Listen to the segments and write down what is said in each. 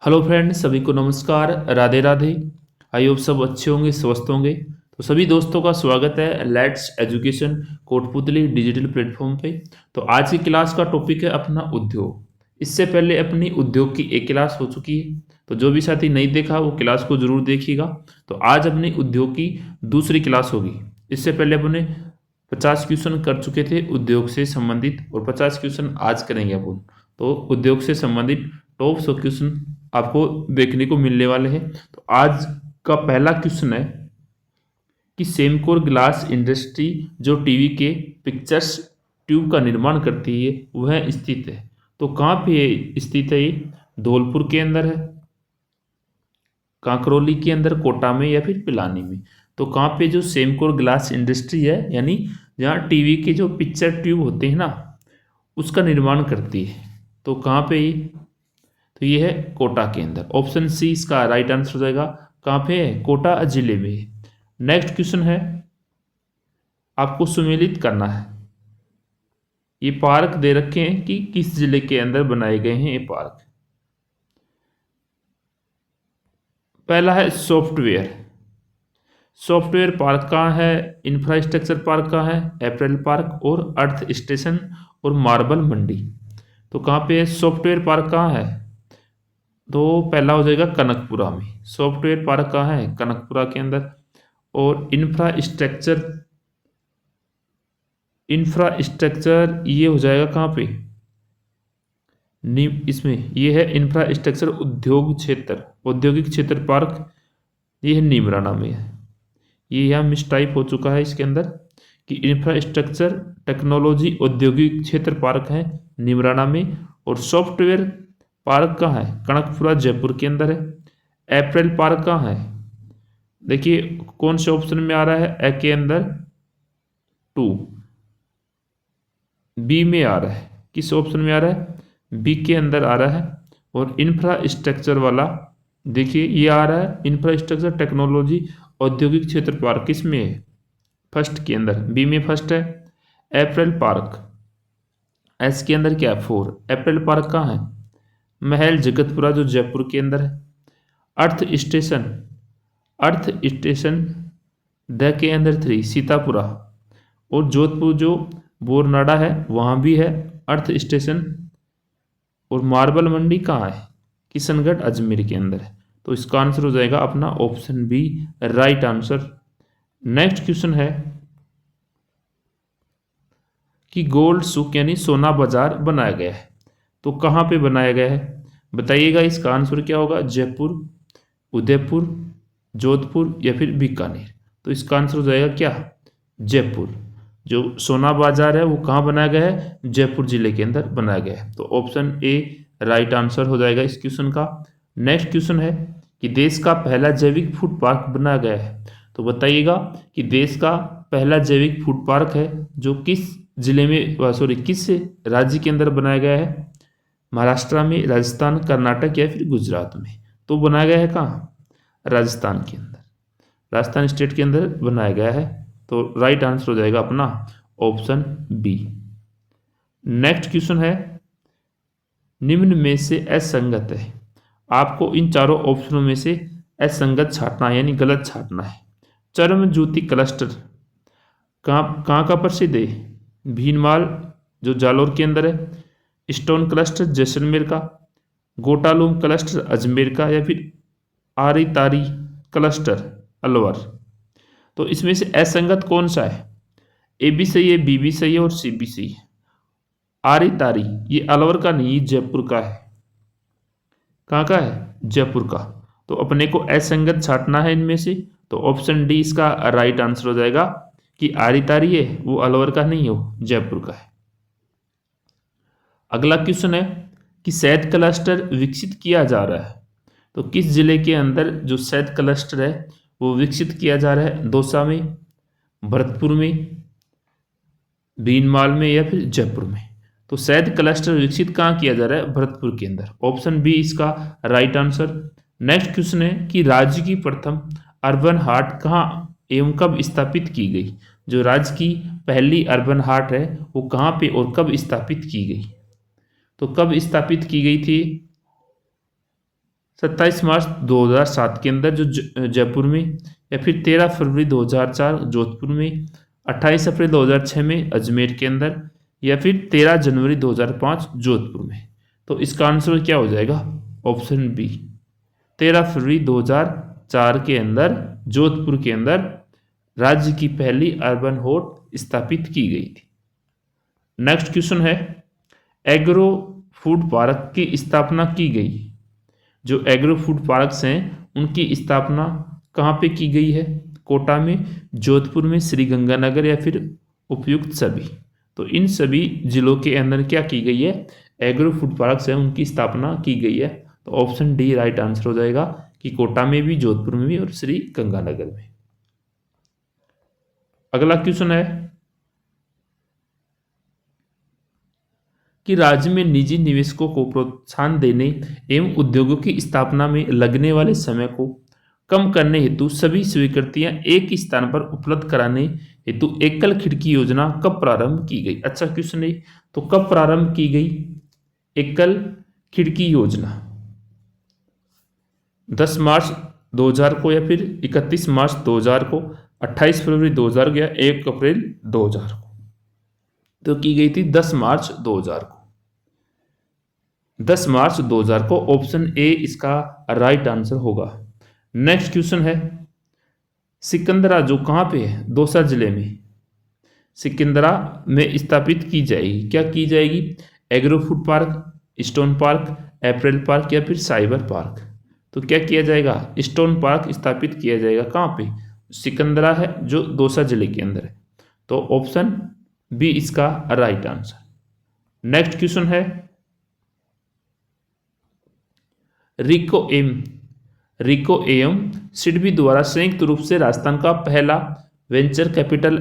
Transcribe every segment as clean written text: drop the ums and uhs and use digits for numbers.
Hello friends, सभी को नमस्कार। राधे राधे। आई होप सब अच्छे होंगे, स्वस्थ होंगे। तो सभी दोस्तों का स्वागत है let's education Kotputli digital platform पे। तो आज की क्लास का टॉपिक है अपना उद्योग। इससे पहले अपनी उद्योग की एक क्लास हो चुकी है, तो जो भी साथी नहीं देखा वो क्लास को जरूर देखिएगा। तो आज अपनी उद्योग की दूसरी क्लास होगी। इससे पहले अपने 50 क्वेश्चन कर चुके थे उद्योग से संबंधित, और 50 क्वेश्चन आज करेंगे अपन। तो उद्योग से संबंधित टॉप 100 क्वेश्चन आपको देखने को मिलने वाले हैं। तो आज का पहला क्वेश्चन है कि सेमकोर ग्लास इंडस्ट्री जो टीवी के पिक्चर्स ट्यूब का निर्माण करती है वह स्थित है। तो कहाँ पे स्थित है ये? धौलपुर के अंदर है, कांकरोली के अंदर, कोटा में, या फिर पिलानी में। तो कहाँ पे जो सेमकोर ग्लास इंडस्ट्री है, यानी जहाँ टीवी के जो पिक्चर ट्यूब होते हैं ना, उसका निर्माण करती है। तो कहाँ पे ये? तो ये है कोटा के अंदर। ऑप्शन सी इसका राइट आंसर हो जाएगा। कहाँ पे है? कोटा जिले में है। नेक्स्ट क्वेश्चन है, आपको सुमेलित करना है। ये पार्क दे रखे हैं कि किस जिले के अंदर बनाए गए हैं ये पार्क। पहला है सॉफ्टवेयर। सॉफ्टवेयर पार्क कहाँ है? इंफ्रास्ट्रक्चर पार्क कहाँ है? अप्रैल पार्क और अर्थ स्टेशन और मार्बल मंडी। तो कहाँ पे है? सॉफ्टवेयर पार्क कहाँ है? तो पहला हो जाएगा कनकपुरा में। सॉफ्टवेयर पार्क कहाँ है? कनकपुरा के अंदर। और इंफ्रास्ट्रक्चर ये हो जाएगा कहाँ पे? इसमें ये है इंफ्रास्ट्रक्चर उद्योग क्षेत्र, औद्योगिक क्षेत्र पार्क, ये है नीमराना में है। ये यहाँ मिसटाइप हो चुका है इसके अंदर कि इंफ्रास्ट्रक्चर टेक्नोलॉजी औद्योगिक क्षेत्र पार्क है नीमराना में, और सॉफ्टवेयर पार्क कहाँ है? कनकपुरा जयपुर के अंदर है। अप्रैल पार्क कहाँ है? देखिए कौन से ऑप्शन में आ रहा है? ए के अंदर 2, बी में आ रहा है। किस ऑप्शन में आ रहा है? बी के अंदर आ रहा है। और इंफ्रास्ट्रक्चर वाला देखिए ये आ रहा है इंफ्रास्ट्रक्चर टेक्नोलॉजी औद्योगिक क्षेत्र पार्क, किस में है? फर्स्ट के अंदर, बी में फर्स्ट है। अप्रैल पार्क एस के अंदर क्या है? 4। अप्रैल पार्क कहाँ है? महल जगतपुरा जो जयपुर के अंदर है। अर्थ स्टेशन द के अंदर 3 सीतापुरा, और जोधपुर जो बोरनाडा है वहाँ भी है अर्थ स्टेशन। और मार्बल मंडी कहाँ है? किशनगढ़ अजमेर के अंदर है। तो इसका आंसर हो जाएगा अपना option B, right answer. Next question है कि गोल्ड सुक यानी सोना बाजार बनाया गया है। तो कहाँ पे बनाया गया है बताइएगा। इसका आंसर क्या होगा? जयपुर, उदयपुर, जोधपुर या फिर बीकानेर। तो इसका आंसर हो जाएगा क्या? जयपुर। जो सोना बाजार है वो कहाँ बनाया गया है? जयपुर जिले के अंदर बनाया गया है। तो ऑप्शन ए राइट आंसर हो जाएगा इस क्वेश्चन का। नेक्स्ट क्वेश्चन है कि देश का पहला जैविक फूड पार्क बनाया गया है। तो बताइएगा कि देश का पहला जैविक फूड पार्क है जो किस जिले में, सॉरी किस राज्य के अंदर बनाया गया है? महाराष्ट्र में, राजस्थान, कर्नाटक या फिर गुजरात में। तो बनाया गया है कहाँ? राजस्थान के अंदर, राजस्थान स्टेट के अंदर बनाया गया है। तो राइट आंसर हो जाएगा अपना ऑप्शन बी। नेक्स्ट क्वेश्चन है, निम्न में से असंगत है। आपको इन चारों ऑप्शनों में से असंगत छांटना है, यानी गलत छांटना है। चरम ज्योति क्लस्टर कहाँ का प्रसिद्ध है? भीनमाल जो जालोर के अंदर है, स्टोन क्लस्टर जैसलमेर का, गोटालूम क्लस्टर अजमेर का, या फिर आरी तारी क्लस्टर अलवर। तो इसमें से असंगत कौन सा है? ए भी सही है, बी भी सही है और सी भी सही है। आरी तारी ये अलवर का नहीं, जयपुर का है। कहाँ का है? जयपुर का। तो अपने को असंगत छांटना है इनमें से। तो ऑप्शन डी इसका राइट आंसर हो जाएगा कि आरी तारी है वो अलवर का नहीं है, वो जयपुर का है। अगला क्वेश्चन है कि शहद क्लस्टर विकसित किया जा रहा है। तो किस जिले के अंदर जो शहद क्लस्टर है वो विकसित किया जा रहा है? दौसा में, भरतपुर में, भीनमाल में या फिर जयपुर में। तो शहद क्लस्टर विकसित कहाँ किया जा रहा है? भरतपुर के अंदर। ऑप्शन बी इसका राइट आंसर। नेक्स्ट क्वेश्चन है कि राज्य की प्रथम अर्बन हाट कहाँ एवं कब स्थापित की गई? जो राज्य की पहली अर्बन हाट है वो कहाँ पे और कब स्थापित की गई? तो कब स्थापित की गई थी? 27 मार्च 2007 के अंदर जो जयपुर में, या फिर 13 फरवरी 2004 जोधपुर में, 28 अप्रैल 2006 में अजमेर के अंदर, या फिर 13 जनवरी 2005 जोधपुर में। तो इसका आंसर क्या हो जाएगा? ऑप्शन बी, 13 फरवरी 2004 के अंदर जोधपुर के अंदर राज्य की पहली अर्बन होट स्थापित की गई थी। नेक्स्ट क्वेश्चन है, एग्रो फूड पार्क की स्थापना की गई। जो एग्रो फूड पार्क्स हैं उनकी स्थापना कहाँ पे की गई है? कोटा में, जोधपुर में, श्री गंगानगर, या फिर उपयुक्त सभी। तो इन सभी जिलों के अंदर क्या की गई है? एग्रो फूड पार्क्स है उनकी स्थापना की गई है। तो ऑप्शन डी राइट आंसर हो जाएगा कि कोटा में भी, जोधपुर में भी और श्री गंगानगर में। अगला क्वेश्चन है कि राज्य में निजी निवेशकों को प्रोत्साहन देने एवं उद्योगों की स्थापना में लगने वाले समय को कम करने हेतु सभी स्वीकृतियां एक ही स्थान पर उपलब्ध कराने हेतु एकल खिड़की योजना कब प्रारंभ की गई? अच्छा क्वेश्चन है। तो कब प्रारंभ की गई एकल खिड़की योजना? 10 मार्च 2000 को, या फिर 31 मार्च 2000 को, 28 फरवरी 2000 को, या 1 अप्रैल 2000 को? तो की गई थी 10 मार्च 2000 को। 10 मार्च 2000 को, ऑप्शन ए इसका राइट आंसर होगा। नेक्स्ट क्वेश्चन है, सिकंदरा जो कहाँ पे है? दौसा जिले में। सिकंदरा में स्थापित की जाएगी, क्या की जाएगी? Agro food park, stone park, April park, या फिर साइबर पार्क? तो क्या किया जाएगा? स्टोन पार्क स्थापित किया जाएगा। कहाँ पे? सिकंदरा है जो दौसा जिले के अंदर है। तो ऑप्शन बी इसका राइट आंसर। नेक्स्ट क्वेश्चन है, रिको एवं सिडबी द्वारा संयुक्त रूप से राजस्थान का पहला वेंचर कैपिटल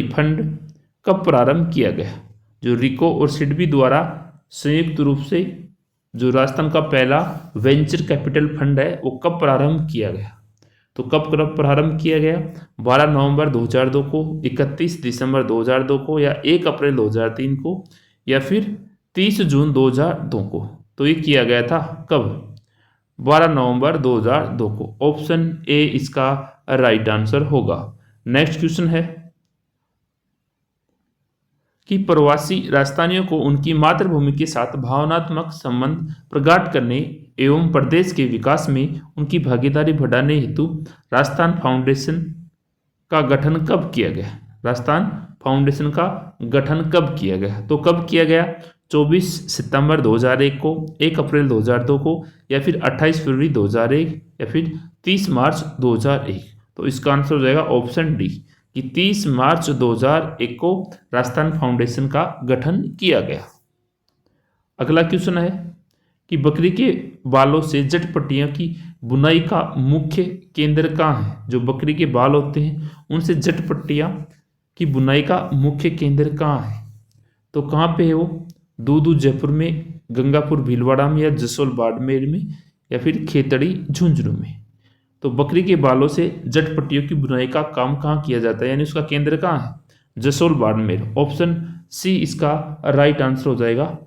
फंड कब प्रारंभ किया गया? जो रिको और सिडबी द्वारा संयुक्त रूप से जो राजस्थान का पहला वेंचर कैपिटल फंड है वो कब प्रारंभ किया गया? तो कब प्रारंभ किया गया? 12 नवंबर 2002 को, 31 दिसंबर 2002 को, या 1 अप्रैल 2003 को, या फिर 30 जून 2002 को? तो ये किया गया था कब? 12 नवंबर 2002 को। ऑप्शन ए इसका राइट आंसर होगा। नेक्स्ट क्वेश्चन है कि प्रवासी राजस्थानियों को उनकी मातृभूमि के साथ भावनात्मक संबंध प्रगाढ़ करने एवं प्रदेश के विकास में उनकी भागीदारी बढ़ाने हेतु राजस्थान फाउंडेशन का गठन कब किया गया? राजस्थान फाउंडेशन का गठन कब किया गया? तो कब किया गया? 24 सितंबर 2001 को, 1 अप्रैल 2002 को, या फिर 28 फरवरी 2001, या फिर 30 मार्च 2001? तो इसका आंसर हो जाएगा ऑप्शन डी कि 30 मार्च 2001 को राजस्थान फाउंडेशन का गठन किया गया। अगला क्वेश्चन है कि बकरी के बालों से जटपट्टियों की बुनाई का मुख्य केंद्र कहाँ है? जो बकरी के बाल होते हैं उनसे जटपट्टियाँ की बुनाई का मुख्य केंद्र कहाँ है? तो कहाँ पे है वो? दूदू जयपुर में, गंगापुर भीलवाड़ा में, या जसोल बाड़मेर में, या फिर खेतड़ी झुंझुनू में? तो बकरी के बालों से जटपट्टियों की बुनाई का काम कहाँ किया जाता है, यानी उसका केंद्र कहाँ है? जसोल बाड़मेर। ऑप्शन सी इसका राइट आंसर हो जाएगा।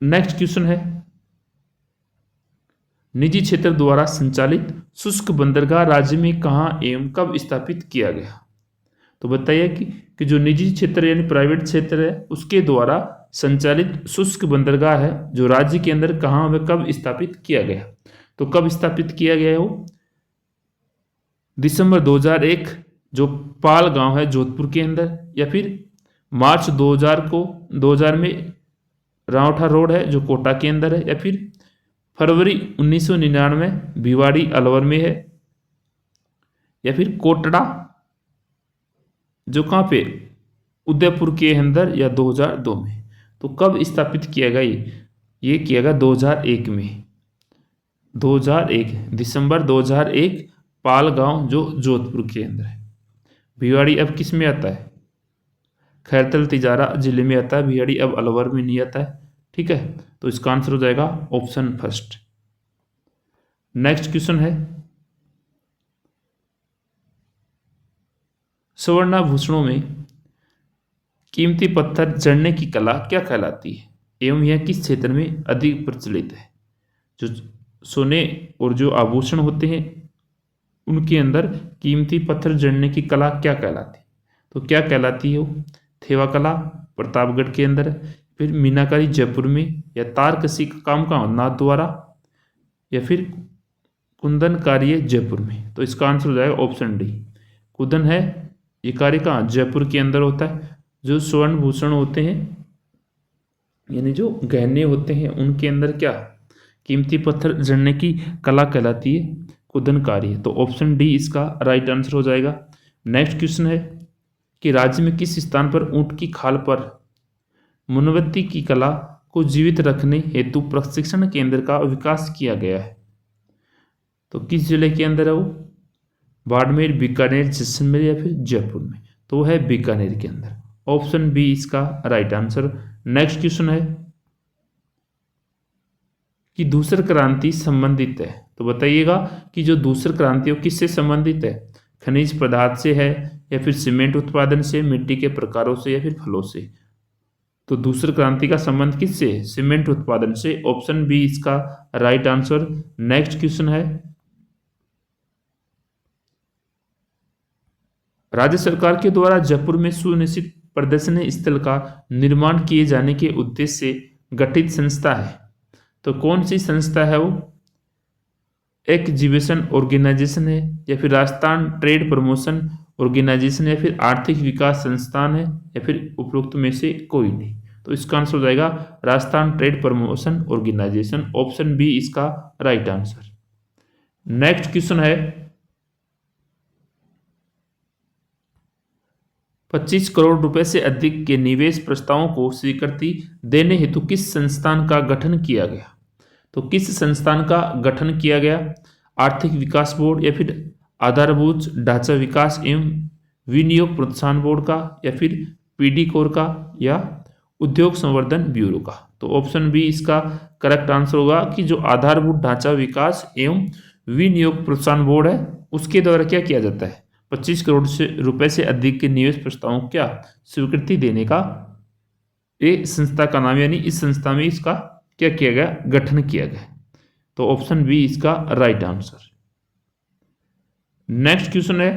नेक्स्ट क्वेश्चन है, निजी क्षेत्र द्वारा संचालित शुष्क बंदरगाह राज्य में कहाँ एवं कब स्थापित किया गया? तो बताइए कि जो निजी क्षेत्र यानी प्राइवेट क्षेत्र है उसके द्वारा संचालित शुष्क बंदरगाह है जो राज्य के अंदर कहाँ व कब स्थापित किया गया? तो कब स्थापित किया गया है वो? दिसंबर 2001 जो पाल गांव है जोधपुर के अंदर, या फिर मार्च 2000 में रावठा रोड है जो कोटा के अंदर है, या फिर फरवरी 1999 भिवाड़ी अलवर में है, या फिर कोटड़ा जो कहाँ पे उदयपुर के अंदर, या 2002 में? तो कब स्थापित किया गया ये किया गया 2001 में। 2001 दिसंबर 2001 पाल गांव जो जोधपुर के अंदर है। भिवाड़ी अब किस में आता है? खैरतल तिजारा जिले में आता है। भिवाड़ी अब अलवर में नहीं आता है। ठीक है, तो इसका आंसर हो जाएगा ऑप्शन फर्स्ट। नेक्स्ट क्वेश्चन है, सुवर्णाभूषणों में कीमती पत्थर जड़ने की कला क्या कहलाती है? एवं यह किस क्षेत्र में अधिक प्रचलित है? जो सोने और जो आभूषण होते हैं उनके अंदर कीमती पत्थर जड़ने की कला क्या कहलाती है? तो क्या कहलाती है वो? थेवा कला प्रतापगढ़ के अंदर, फिर मीनाकारी जयपुर में, या तारकसी का काम कहाँ, नाथद्वारा, या फिर कुंदन कार्य जयपुर में। तो इसका आंसर हो जाएगा ऑप्शन डी, कुंदन है ये कार्य कहाँ, जयपुर के अंदर होता है। जो स्वर्ण भूषण होते हैं यानी जो गहने होते हैं उनके अंदर क्या कीमती पत्थर जड़ने की कला कहलाती है, कुंदन कार्य। तो ऑप्शन डी इसका राइट आंसर हो जाएगा। नेक्स्ट क्वेश्चन है कि राज्य में किस स्थान पर ऊंट की खाल पर मुनवत्ती की कला को जीवित रखने हेतु प्रशिक्षण केंद्र का विकास किया गया है? तो किस जिले के अंदर है वो? बाड़मेर, बीकानेर, जैसलमेर या फिर जयपुर में? तो वो है बीकानेर के अंदर। ऑप्शन बी इसका राइट आंसर। नेक्स्ट क्वेश्चन है कि दूसर क्रांति संबंधित है, तो बताइएगा कि जो दूसर क्रांति है वो किससे संबंधित है? खनिज पदार्थ से है, या फिर सीमेंट उत्पादन से, मिट्टी के प्रकारों से, या फिर फलों से? तो दूसरी क्रांति का संबंध किससे? सीमेंट उत्पादन से। ऑप्शन बी इसका राइट आंसर। नेक्स्ट क्वेश्चन है राज्य सरकार के द्वारा जयपुर में सुनिश्चित प्रदर्शनी स्थल का निर्माण किए जाने के उद्देश्य से गठित संस्था है, तो कौन सी संस्था है वो? एक्जिबिशन ऑर्गेनाइजेशन है, या फिर राजस्थान ट्रेड प्रमोशन ऑर्गेनाइजेशन, या फिर आर्थिक विकास संस्थान है, या फिर उपरोक्त में से कोई नहीं? तो इसका आंसर हो जाएगा Rajasthan trade promotion organisation. Option B इसका राइट आंसर। नेक्स्ट क्वेश्चन है 25 करोड़ रुपए से अधिक के निवेश प्रस्तावों को स्वीकृति देने हेतु किस संस्थान का गठन किया गया? तो किस संस्थान का गठन किया गया? आर्थिक विकास बोर्ड, या फिर आधारभूत ढांचा विकास एवं विनियोग प्रोत्साहन बोर्ड का, या फिर पीडी कोर का, या उद्योग संवर्धन ब्यूरो का? तो ऑप्शन बी इसका करेक्ट आंसर होगा कि जो आधारभूत ढांचा विकास एवं विनियोग प्रोत्साहन बोर्ड है उसके द्वारा क्या किया जाता है? 25 करोड़ रुपए से अधिक के निवेश प्रस्तावों को क्या स्वीकृति देने का ये संस्था का नाम, यानी इस संस्था में इसका क्या किया गया? गठन किया गया। तो ऑप्शन बी इसका राइट आंसर। नेक्स्ट क्वेश्चन है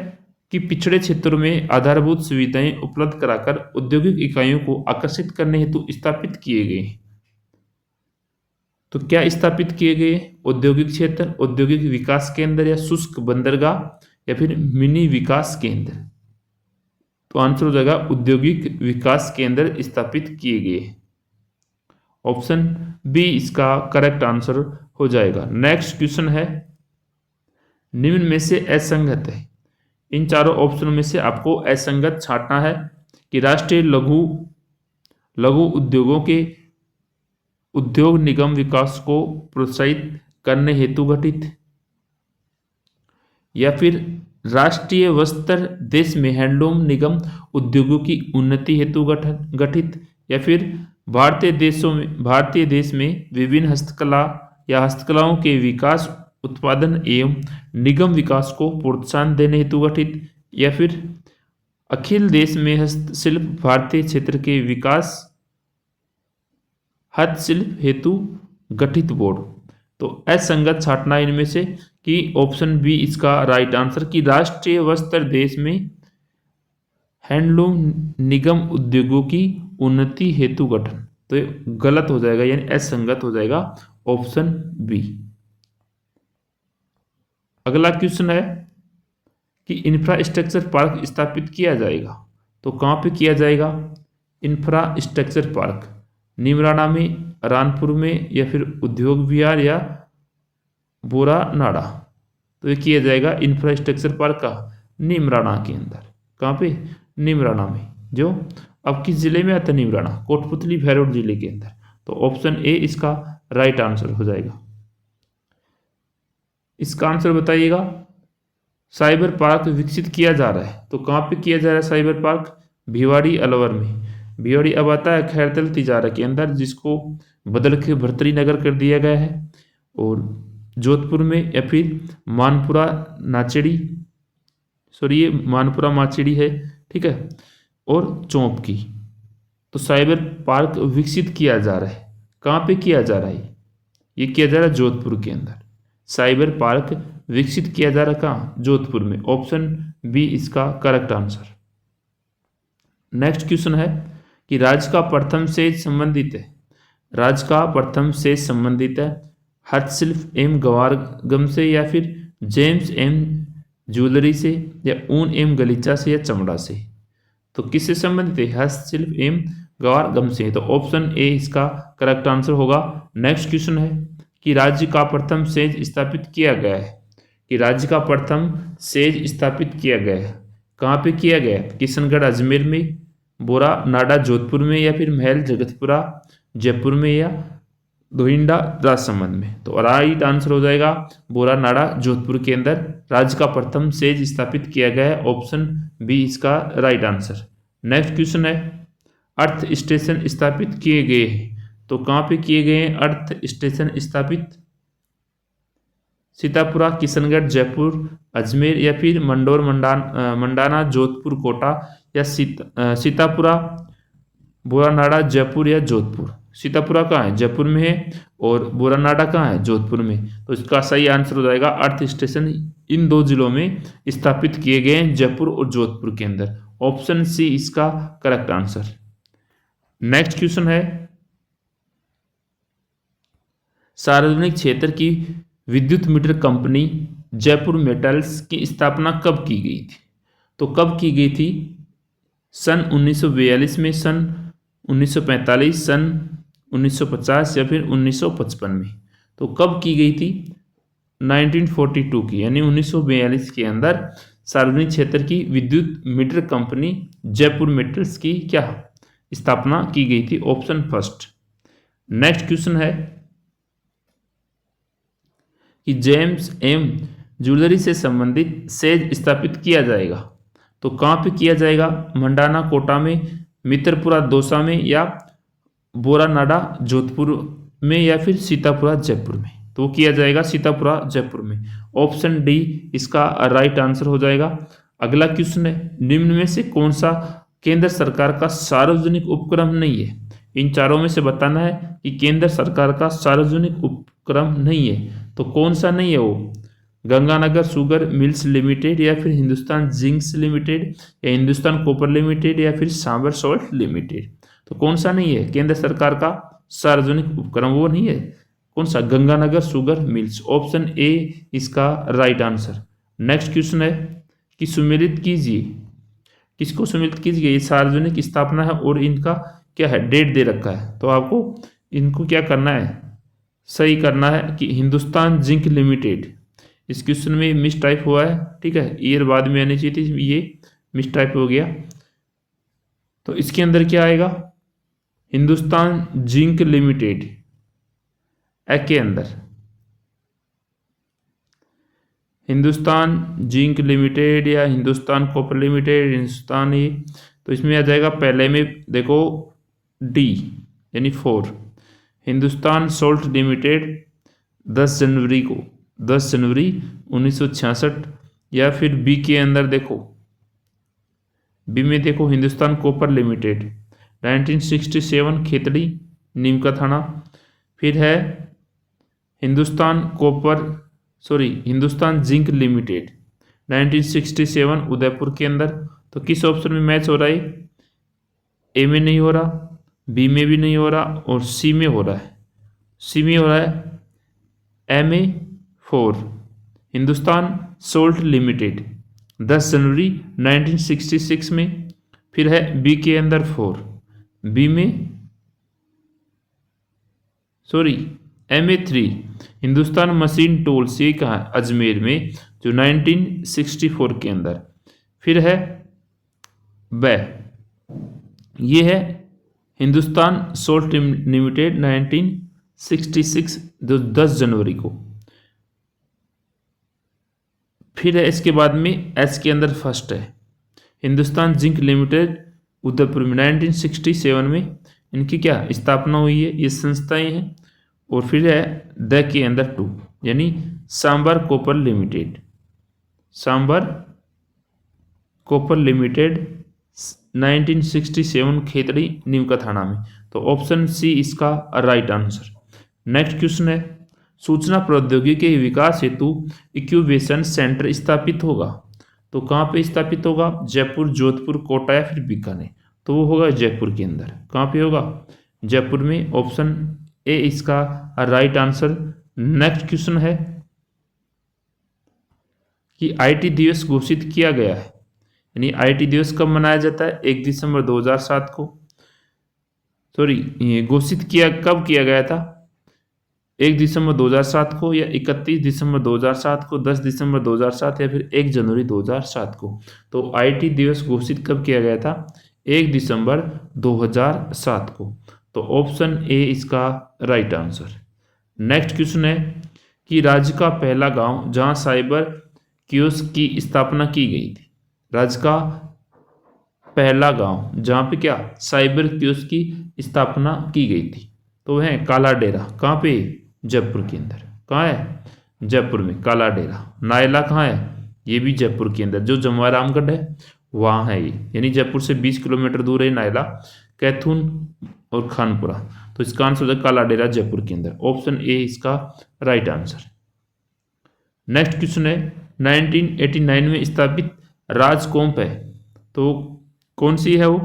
कि पिछड़े क्षेत्रों में आधारभूत सुविधाएं उपलब्ध कराकर औद्योगिक इकाइयों को आकर्षित करने हेतु स्थापित किए गए। तो क्या स्थापित किए गए? औद्योगिक क्षेत्र, औद्योगिक विकास केंद्र, या शुष्क बंदरगाह, या फिर मिनी विकास केंद्र? तो आंसर हो जाएगा औद्योगिक विकास केंद्र स्थापित किए गए। ऑप्शन बी इसका करेक्ट आंसर हो जाएगा। नेक्स्ट क्वेश्चन है निम्न में से असंगत है, इन चारों ऑप्शनों में से आपको असंगत छांटना है कि राष्ट्रीय लघु उद्योगों के उद्योग निगम विकास को प्रोत्साहित करने हेतु गठित, या फिर राष्ट्रीय वस्त्र देश में हैंडलूम निगम उद्योगों की उन्नति हेतु गठित, या फिर भारतीय देश में विभिन्न हस्तकला या हस्तकलाओं के विकास उत्पादन एवं निगम विकास को प्रोत्साहन देने हेतु गठित, या फिर अखिल देश में हस्तशिल्प भारतीय क्षेत्र के विकास हस्तशिल्प हेतु गठित बोर्ड। तो असंगत छांटना इनमें से कि ऑप्शन बी इसका राइट आंसर कि राष्ट्रीय वस्त्र देश में हैंडलूम निगम उद्योगों की उन्नति हेतु गठन। तो ये गलत हो जाएगा, यानी असंगत हो जाएगा ऑप्शन बी। अगला क्वेश्चन है कि इंफ्रास्ट्रक्चर पार्क स्थापित किया जाएगा, तो कहाँ पे किया जाएगा? इंफ्रास्ट्रक्चर पार्क नीमराणा में, रानपुर में, या फिर उद्योग विहार, या बोरानाड़ा? तो ये किया जाएगा इंफ्रास्ट्रक्चर पार्क का नीमराणा के अंदर। कहाँ पे? नीमराणा में, जो अब किस जिले में आता है? नीमराणा, कोटपुतली भैरव जिले के अंदर। तो ऑप्शन ए इसका राइट आंसर हो जाएगा। इसका आंसर बताइएगा। साइबर पार्क विकसित किया जा रहा है, तो कहाँ पे किया जा रहा है साइबर पार्क? भिवाड़ी अलवर में। भिवाड़ी अब आता है खैरतल तिजारा के अंदर, जिसको बदल के भर्तरी नगर कर दिया गया है। और जोधपुर में, या फिर मानपुरा नाचेड़ी, सॉरी ये मानपुरा माचेड़ी है, ठीक है, और चौंप की। तो साइबर पार्क विकसित किया जा रहा है, कहाँ पे किया जा रहा है? ये किया जा रहा है जोधपुर के अंदर। साइबर पार्क विकसित किया जा रहा है कहाँ? जोधपुर में। ऑप्शन बी इसका करेक्ट आंसर। नेक्स्ट क्वेश्चन है कि राज्य का प्रथम से संबंधित है, राज्य का प्रथम से संबंधित है हस्तशिल्प एवं गवारगम से, या फिर जेम्स एवं ज्वेलरी से, या ऊन एवं गलीचा से, या चमड़ा से। तो किससे संबंधित है? हस्तशिल्प एवं गवारगम से। तो ऑप्शन ए इसका करेक्ट आंसर होगा। नेक्स्ट क्वेश्चन है कि राज्य का प्रथम सेज स्थापित किया गया है, कि राज्य का प्रथम सेज स्थापित किया गया है कहाँ पे किया गया है? किशनगढ़ अजमेर में, बोरा नाडा जोधपुर में, या फिर महल जगतपुरा जयपुर में, या दोहिंडा राजसमंद में। तो राइट आंसर हो जाएगा बोरा नाडा जोधपुर के अंदर राज्य का प्रथम सेज स्थापित किया गया है। ऑप्शन बी इसका राइट आंसर। नेक्स्ट क्वेश्चन है अर्थ स्टेशन स्थापित किए गए हैं, तो कहाँ पे किए गए हैं अर्थ स्टेशन स्थापित? सीतापुरा, किशनगढ़, जयपुर, अजमेर, या फिर मंडोर मंडाना जोधपुर कोटा, या सीतापुरा, बोरानाडा जयपुर, या जोधपुर। सीतापुरा कहाँ है? जयपुर में है, और बोरानाडा कहाँ है? जोधपुर में। तो इसका सही आंसर हो जाएगा अर्थ स्टेशन इन दो जिलों में स्थापित किए गए हैं, जयपुर और जोधपुर के अंदर। ऑप्शन सी इसका करेक्ट आंसर। नेक्स्ट क्वेश्चन है सार्वजनिक क्षेत्र की विद्युत मीटर कंपनी जयपुर मेटल्स की स्थापना कब की गई थी? तो कब की गई थी? सन 1942 में, सन 1945, सन 1950, या फिर 1955 में। तो कब की गई थी? 1942 की, यानी 1942 के अंदर सार्वजनिक क्षेत्र की विद्युत मीटर कंपनी जयपुर मेटल्स की क्या स्थापना की गई थी? Option first. नेक्स्ट क्वेश्चन है कि जेम्स एवं ज्वेलरी से संबंधित सेज स्थापित किया जाएगा, तो कहाँ पे किया जाएगा? मंडाना कोटा में, मित्रपुरा दौसा में, या बोरानाडा जोधपुर में, या फिर सीतापुरा जयपुर में। तो वो किया जाएगा सीतापुरा जयपुर में। ऑप्शन डी इसका राइट आंसर हो जाएगा। अगला क्वेश्चन है निम्न में से कौन सा केंद्र सरकार का सार्वजनिक उपक्रम नहीं है? इन चारों में से बताना है कि केंद्र सरकार का सार्वजनिक उपक्रम नहीं है, तो कौन सा नहीं है वो? गंगानगर शुगर मिल्स लिमिटेड, या फिर हिंदुस्तान जिंक्स लिमिटेड, या हिंदुस्तान कॉपर लिमिटेड, या फिर सांबर सॉल्ट लिमिटेड। तो कौन सा नहीं है केंद्र सरकार का सार्वजनिक उपक्रम? वो नहीं है। कौन सा? Ganganagar sugar mills. Option A इसका राइट आंसर। नेक्स्ट क्वेश्चन है कि सुमेलित कीजिए, किसको सुमेलित कीजिए? ये सार्वजनिक स्थापना है और इनका क्या है? डेट दे रखा है। तो आपको इनको क्या करना है? सही करना है कि हिंदुस्तान जिंक लिमिटेड। इस क्वेश्चन में मिस टाइप हुआ है, ठीक है, ईयर बाद में आनी चाहिए थी, ये मिस टाइप हो गया। तो इसके अंदर क्या आएगा? हिंदुस्तान जिंक लिमिटेड के अंदर हिंदुस्तान जिंक लिमिटेड, या हिंदुस्तान कॉपर लिमिटेड, हिंदुस्तान ये। तो इसमें आ जाएगा पहले में देखो डी यानी 4, हिंदुस्तान सोल्ट लिमिटेड 10 जनवरी को, 10 जनवरी 1966। या फिर बी के अंदर देखो, बी में देखो हिंदुस्तान कॉपर लिमिटेड 1967 खेतड़ी नीम का थाना। फिर है हिंदुस्तान जिंक लिमिटेड 1967 उदयपुर के अंदर। तो किस ऑप्शन में मैच हो रहा है? ए में नहीं हो रहा, बी में भी नहीं हो रहा, और सी में हो रहा है। सी में हो रहा है M A 4 Hindustan salt limited 10 जनवरी 1966 में। फिर है बी के अंदर 4, बी में M A 3 Hindustan machine tools, ये कहाँ है? अजमेर में, जो 1964 के अंदर। फिर है ये है हिंदुस्तान सोल्ट लिमिटेड 1966 10 जनवरी को। फिर है इसके बाद में एच के अंदर फर्स्ट है हिंदुस्तान जिंक लिमिटेड उदयपुर में 1967 में इनकी क्या स्थापना हुई है, ये संस्थाएं हैं। और फिर है द के अंदर 2 यानी Sambhar copper limited, Sambhar copper limited 1967 Khetri Neemka Thana में। तो ऑप्शन सी इसका राइट आंसर। नेक्स्ट क्वेश्चन है, सूचना प्रौद्योगिकी के विकास हेतु इंक्यूबेशन सेंटर स्थापित होगा। तो कहाँ पे स्थापित होगा? जयपुर, जोधपुर, कोटा या फिर बीकानेर। तो वो होगा जयपुर के अंदर। कहाँ पे होगा? जयपुर में। ऑप्शन ए इसका राइट आंसर। नेक्स्ट क्वेश्चन है कि आईटी दिवस घोषित किया गया है, यानी आईटी दिवस कब मनाया जाता है? 1 दिसंबर 2007 को। सॉरी, घोषित किया कब किया गया था? 1 दिसंबर 2007 को, या 31 दिसंबर 2007 को, 10 दिसंबर 2007 या फिर 1 जनवरी 2007 को। तो आईटी दिवस घोषित कब किया गया था? 1 दिसंबर 2007 को। तो ऑप्शन ए इसका राइट आंसर। नेक्स्ट क्वेश्चन है कि राज्य का पहला गांव जहां साइबर कियोस्क की स्थापना की गई थी। राज्य का पहला गांव जहां पे क्या साइबर कियोस्क की स्थापना की गई थी, तो है काला डेरा। कहाँ पे? जयपुर के अंदर। कहाँ है? जयपुर में काला डेरा। नायला कहाँ है? ये भी जयपुर के अंदर। जो जमवारामगढ़ है वहाँ है ये, यानी जयपुर से 20 किलोमीटर दूर है नायला, कैथून और खानपुरा। तो इसका आंसर है काला डेरा, जयपुर के अंदर। ऑप्शन ए इसका राइट आंसर। नेक्स्ट क्वेश्चन है, 1989 में स्थापित राजकॉम्प है, तो कौन सी है वो?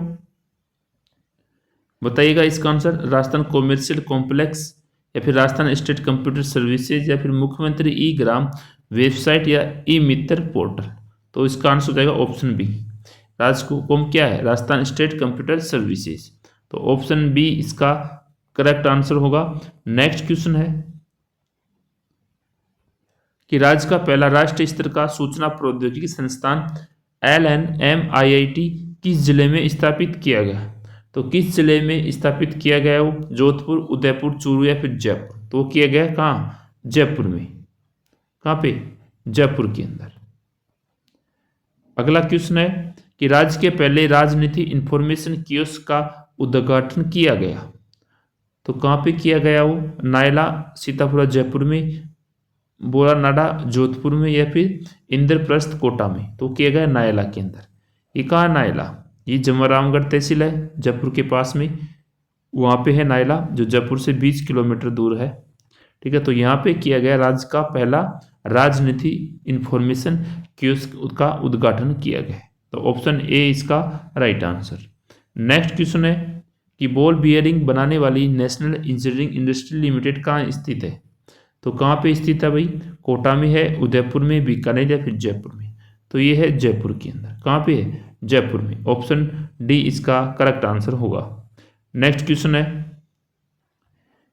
बताइएगा इसका आंसर। राजस्थान कॉमर्शियल कॉम्प्लेक्स, या फिर राजस्थान स्टेट कंप्यूटर सर्विसेज, या फिर मुख्यमंत्री ई ग्राम वेबसाइट, या ई मित्र पोर्टल। तो इसका आंसर हो जाएगा ऑप्शन बी। राजकॉम्प क्या है? Rajasthan state computer services. तो ऑप्शन बी इसका करेक्ट आंसर होगा। नेक्स्ट क्वेश्चन है कि राज्य का पहला राष्ट्रीय स्तर का सूचना प्रौद्योगिकी संस्थान LNMIIT किस जिले में स्थापित किया गया? तो किस जिले में स्थापित किया गया वो? जोधपुर, उदयपुर, चूरू या फिर जयपुर। तो वो किया गया कहाँ? जयपुर में। कहाँ पे? जयपुर के अंदर। अगला क्वेश्चन है कि राज्य के पहले राजनीति इंफॉर्मेशन कियोस्क का उद्घाटन किया गया, तो कहाँ पे किया गया वो? नायला, सीतापुरा जयपुर में, बोरानाडा जोधपुर में, या फिर इंद्रप्रस्थ कोटा में। तो किया गया नायला के अंदर। ये कहाँ है नायला? ये जमवारामगढ़ तहसील है जयपुर के पास में, वहाँ पे है नायला, जो जयपुर से 20 किलोमीटर दूर है। ठीक है, तो यहाँ पे किया गया राज्य का पहला राजनीति इंफॉर्मेशन कियोस्क का उद्घाटन किया गया। तो ऑप्शन ए इसका राइट आंसर। नेक्स्ट क्वेश्चन है कि बॉल बियरिंग बनाने वाली नेशनल इंजीनियरिंग इंडस्ट्री लिमिटेड कहाँ स्थित है? तो कहाँ पे स्थित है भाई? कोटा में है, उदयपुर में, बीकानेर या फिर जयपुर में। तो ये है जयपुर के अंदर। कहाँ पे है? जयपुर में। ऑप्शन डी इसका करेक्ट आंसर होगा। नेक्स्ट क्वेश्चन है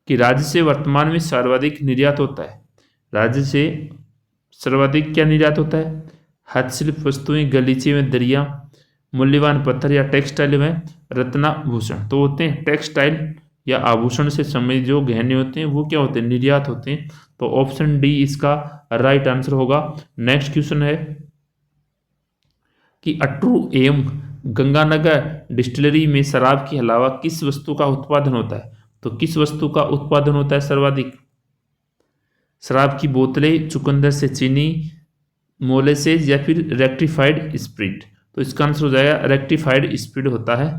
कि राज्य से वर्तमान में सर्वाधिक निर्यात होता है। राज्य से सर्वाधिक क्या निर्यात होता है? हस्तशिल्प वस्तुएं, गलीचे में दरिया, मूल्यवान पत्थर, या टेक्सटाइल में रत्नाभूषण। तो होते हैं टेक्सटाइल या आभूषण से संबंधित जो गहने होते हैं वो क्या होते हैं? निर्यात होते हैं। तो ऑप्शन डी इसका राइट आंसर होगा। नेक्स्ट क्वेश्चन है कि अट्रू एवं गंगानगर डिस्टिलरी में शराब के अलावा किस वस्तु का उत्पादन होता है? तो किस वस्तु का उत्पादन होता है सर्वाधिक? शराब की बोतलें, चुकंदर से चीनी, मोलेसेज, या फिर रेक्टिफाइड स्पिरिट। तो इसका आंसर हो जाएगा रेक्टिफाइड स्पिरिट होता है।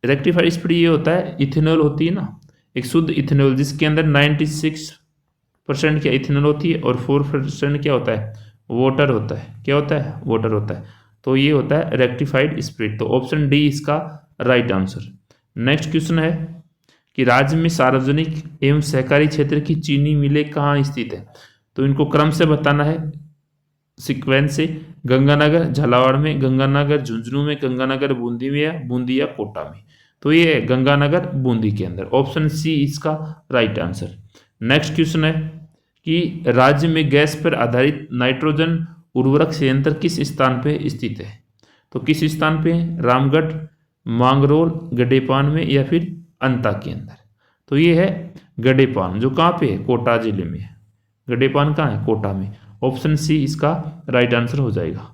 रेक्टिफाइड स्पिरिट ये होता है, इथेनॉल होती है ना, एक शुद्ध इथेनॉल जिसके अंदर 96% क्या इथेनॉल होती है, और 4% क्या होता है? वाटर होता है। क्या होता है? वाटर होता है। तो ये होता है रेक्टिफाइड स्पिरिट। तो ऑप्शन डी इसका राइट आंसर। नेक्स्ट क्वेश्चन है कि राज्य में सार्वजनिक एवं सहकारी क्षेत्र की चीनी मिलें कहाँ स्थित है? तो इनको क्रम से बताना है, सीक्वेंस से। गंगानगर झालावाड़ में, गंगानगर झुंझुनू में, गंगानगर बूंदी में, या बूंदी या कोटा में। तो ये है गंगानगर बूंदी के अंदर। ऑप्शन सी इसका राइट आंसर। नेक्स्ट क्वेश्चन है कि राज्य में गैस पर आधारित नाइट्रोजन उर्वरक संयंत्र किस स्थान पे स्थित है? तो किस स्थान पे है? रामगढ़, मांगरोल, गडेपान में, या फिर अंता के अंदर। तो ये है गडेपान, जो कहाँ पे है? कोटा जिले में है। गडेपान कहाँ है? कोटा में। ऑप्शन सी इसका राइट आंसर हो जाएगा।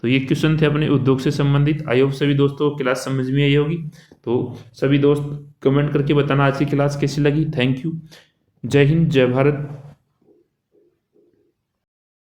तो ये क्वेश्चन थे अपने उद्योग से संबंधित। आई होप सभी दोस्तों को क्लास समझ में आई होगी। तो सभी दोस्त कमेंट करके बताना आज की क्लास कैसी लगी। Thank you. जय हिंद, जय भारत।